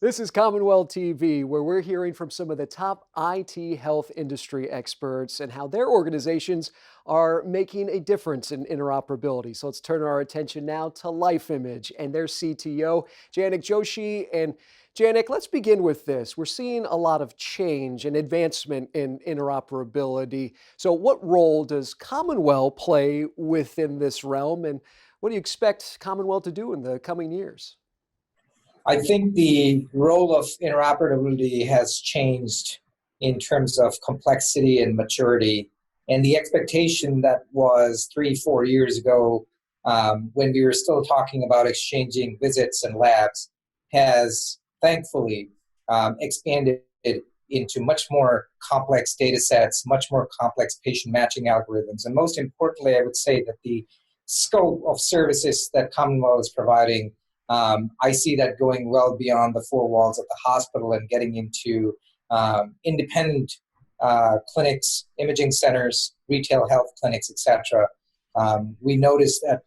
This is CommonWell TV, where we're hearing from some of the top IT health industry experts and how their organizations are making a difference in interoperability. So let's turn our attention now to LifeImage and their CTO, Janak Joshi. And Janak, let's begin with this. We're seeing a lot of change and advancement in interoperability. So what role does CommonWell play within this realm? And what do you expect CommonWell to do in the coming years? I think the role of interoperability has changed in terms of complexity and maturity. And the expectation that was 3-4 years ago, when we were still talking about exchanging visits and labs, has thankfully expanded into much more complex data sets, much more complex patient matching algorithms. And most importantly, I would say that the scope of services that CommonWell is providing, I see that going well beyond the four walls of the hospital and getting into independent clinics, imaging centers, retail health clinics, etc. We noticed that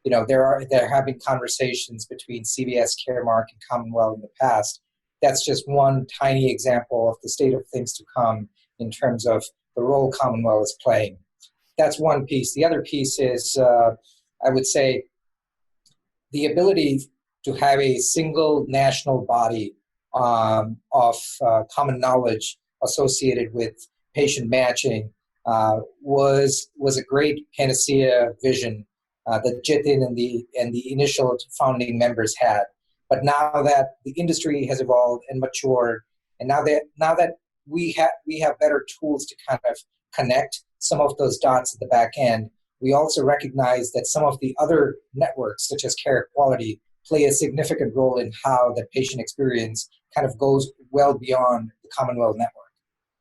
there have been conversations between CVS, Caremark, and CommonWell in the past. That's just one tiny example of the state of things to come in terms of the role CommonWell is playing. That's one piece. The other piece is, I would say, the ability to have a single national body of common knowledge associated with patient matching was a great panacea vision that Jitin and the initial founding members had. But now that the industry has evolved and matured, and now that we have better tools to kind of connect some of those dots at the back end, we also recognize that some of the other networks, such as Care Quality, play a significant role in how the patient experience kind of goes well beyond the CommonWell network.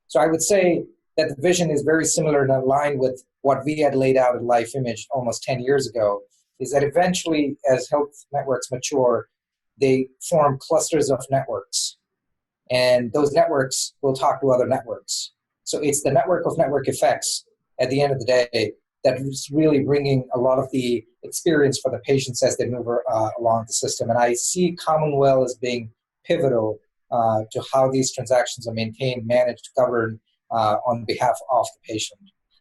So I would say that the vision is very similar and aligned with what we had laid out at LifeImage almost 10 years ago, is that eventually, as health networks mature, they form clusters of networks. And those networks will talk to other networks. So it's the network of network effects at the end of the day that is really bringing a lot of the experience for the patients as they move along the system. And I see CommonWell as being pivotal to how these transactions are maintained, managed, governed on behalf of the patient.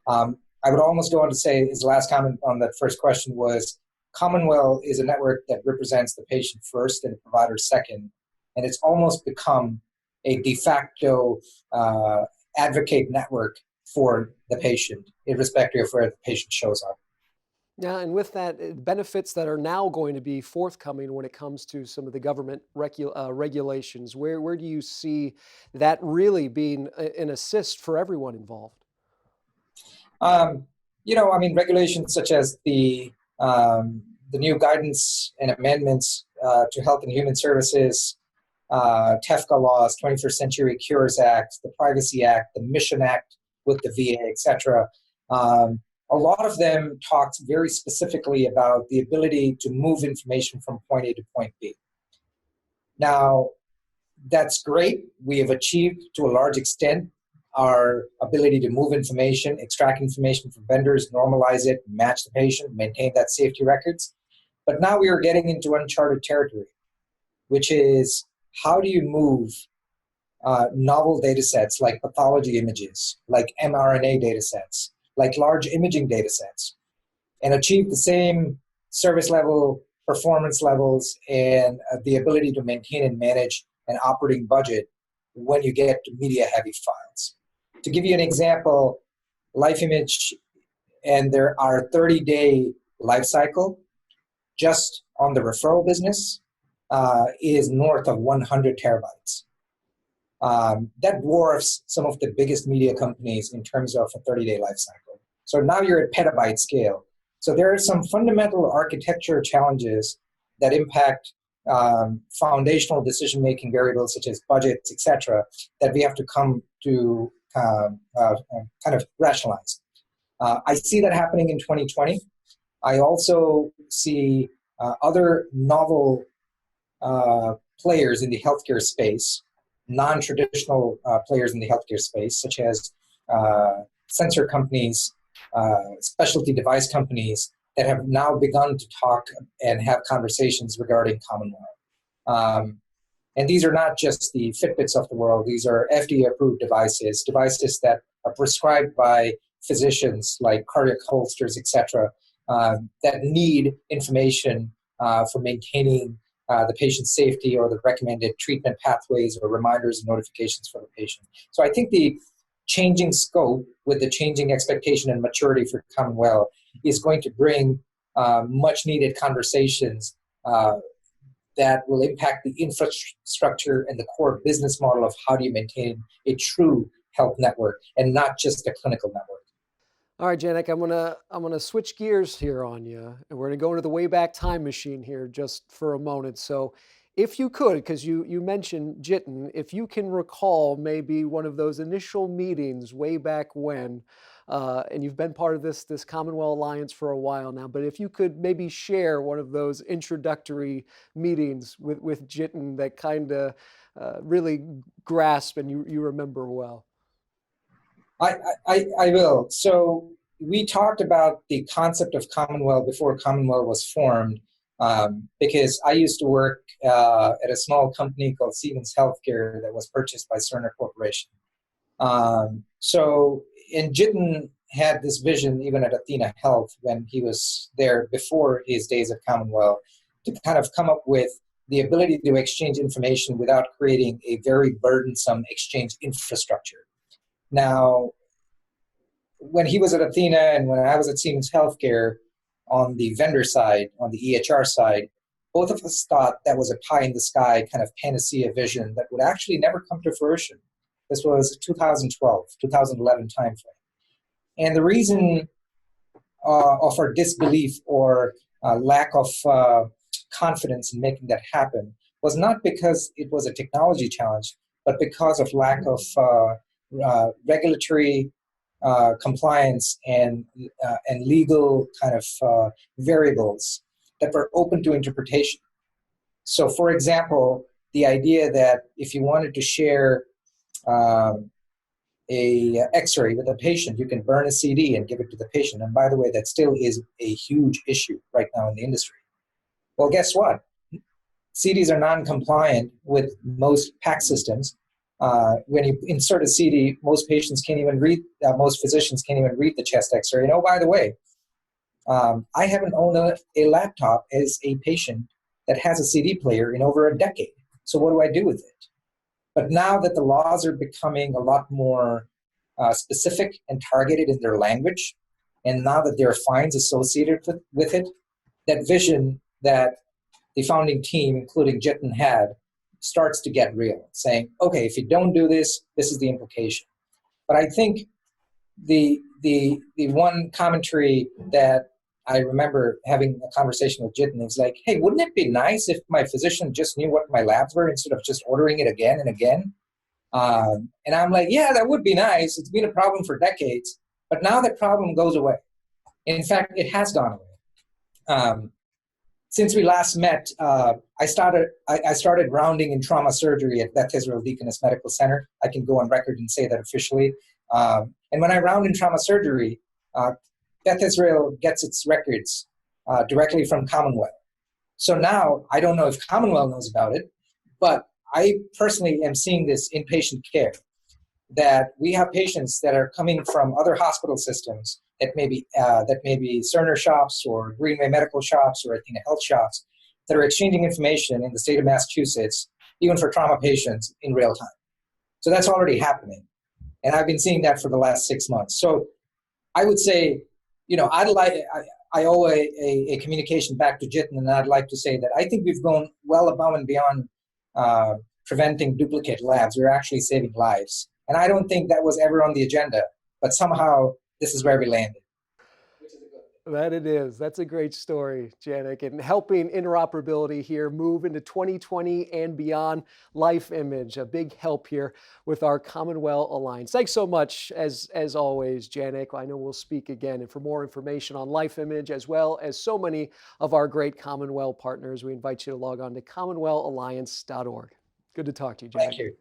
I would almost go on to say, his last comment on that first question was, CommonWell is a network that represents the patient first and the provider second. And it's almost become a de facto advocate network for the patient, irrespective of where the patient shows up. Yeah, and with that, benefits that are now going to be forthcoming when it comes to some of the government regulations, where do you see that really being an assist for everyone involved? Regulations such as the new guidance and amendments to Health and Human Services, TEFCA laws, 21st Century Cures Act, the Privacy Act, the Mission Act with the VA, etc. A lot of them talked very specifically about the ability to move information from point A to point B. Now, that's great. We have achieved, to a large extent, our ability to move information, extract information from vendors, normalize it, match the patient, maintain that safety records. But now we are getting into uncharted territory, which is, how do you move novel data sets like pathology images, like mRNA data sets, like large imaging data sets, and achieve the same service level, performance levels, and the ability to maintain and manage an operating budget when you get to media-heavy files. To give you an example, LifeImage and there are 30-day life cycle just on the referral business is north of 100 terabytes. That dwarfs some of the biggest media companies in terms of a 30-day life cycle. So now you're at petabyte scale. So there are some fundamental architecture challenges that impact foundational decision-making variables such as budgets, etc., that we have to come to kind of rationalize. I see that happening in 2020. I also see other novel players in the healthcare space, non-traditional players in the healthcare space, such as sensor companies, specialty device companies that have now begun to talk and have conversations regarding CommonWell. And these are not just the Fitbits of the world. These are FDA-approved devices, devices that are prescribed by physicians like cardiac holsters, etc., that need information for maintaining the patient's safety or the recommended treatment pathways or reminders and notifications for the patient. So I think the changing scope with the changing expectation and maturity for CommonWell is going to bring much needed conversations that will impact the infrastructure and the core business model of how do you maintain a true health network and not just a clinical network. All right, Janak, I'm gonna switch gears here on you, and we're gonna go into the Wayback Time Machine here just for a moment. So, if you could, because you mentioned Jiten, if you can recall maybe one of those initial meetings way back when, and you've been part of this CommonWell Alliance for a while now, but if you could maybe share one of those introductory meetings with Jiten that kind of really grasp and you remember well. I will. So we talked about the concept of CommonWell before CommonWell was formed, because I used to work at a small company called Siemens Healthcare that was purchased by Cerner Corporation. And Jiten had this vision even at Athena Health when he was there before his days at CommonWell to kind of come up with the ability to exchange information without creating a very burdensome exchange infrastructure. Now, when he was at Athena and when I was at Siemens Healthcare, on the vendor side, on the EHR side, both of us thought that was a pie in the sky kind of panacea vision that would actually never come to fruition. This was 2012, 2011 timeframe. And the reason of our disbelief or lack of confidence in making that happen was not because it was a technology challenge, but because of lack of regulatory compliance and legal kind of variables that were open to interpretation. So, for example, the idea that if you wanted to share a X-ray with a patient, you can burn a CD and give it to the patient. And by the way, that still is a huge issue right now in the industry. Well, guess what? CDs are non-compliant with most PACS systems. When you insert a CD, most patients can't even read, most physicians can't even read the chest X-ray. And oh, by the way, I haven't owned a laptop as a patient that has a CD player in over a decade. So what do I do with it? But now that the laws are becoming a lot more specific and targeted in their language, and now that there are fines associated with it, that vision that the founding team, including Jiten, had starts to get real, saying, okay, if you don't do this, this is the implication. But I think the one commentary that I remember having a conversation with Jiten is like, hey, wouldn't it be nice if my physician just knew what my labs were instead of just ordering it again and again? And I'm like, yeah, that would be nice. It's been a problem for decades, but now that problem goes away. In fact, it has gone away. Since we last met, I started rounding in trauma surgery at Beth Israel Deaconess Medical Center. I can go on record and say that officially. And when I round in trauma surgery, Beth Israel gets its records directly from CommonWell. So now, I don't know if CommonWell knows about it, but I personally am seeing this in patient care, that we have patients that are coming from other hospital systems that may be Cerner shops or Greenway Medical shops or Athena Health shops that are exchanging information in the state of Massachusetts, even for trauma patients, in real time. So that's already happening. And I've been seeing that for the last 6 months. So I would say, I owe a communication back to Jiten, and I'd like to say that I think we've gone well above and beyond preventing duplicate labs. We're actually saving lives. And I don't think that was ever on the agenda, but somehow this is where we landed. That it is. That's a great story, Janak, and helping interoperability here move into 2020 and beyond. Life Image, a big help here with our CommonWell Alliance. Thanks so much, as always, Janak. I know we'll speak again. And for more information on Life Image, as well as so many of our great CommonWell partners, we invite you to log on to commonwellalliance.org. Good to talk to you, Janak. Thank you.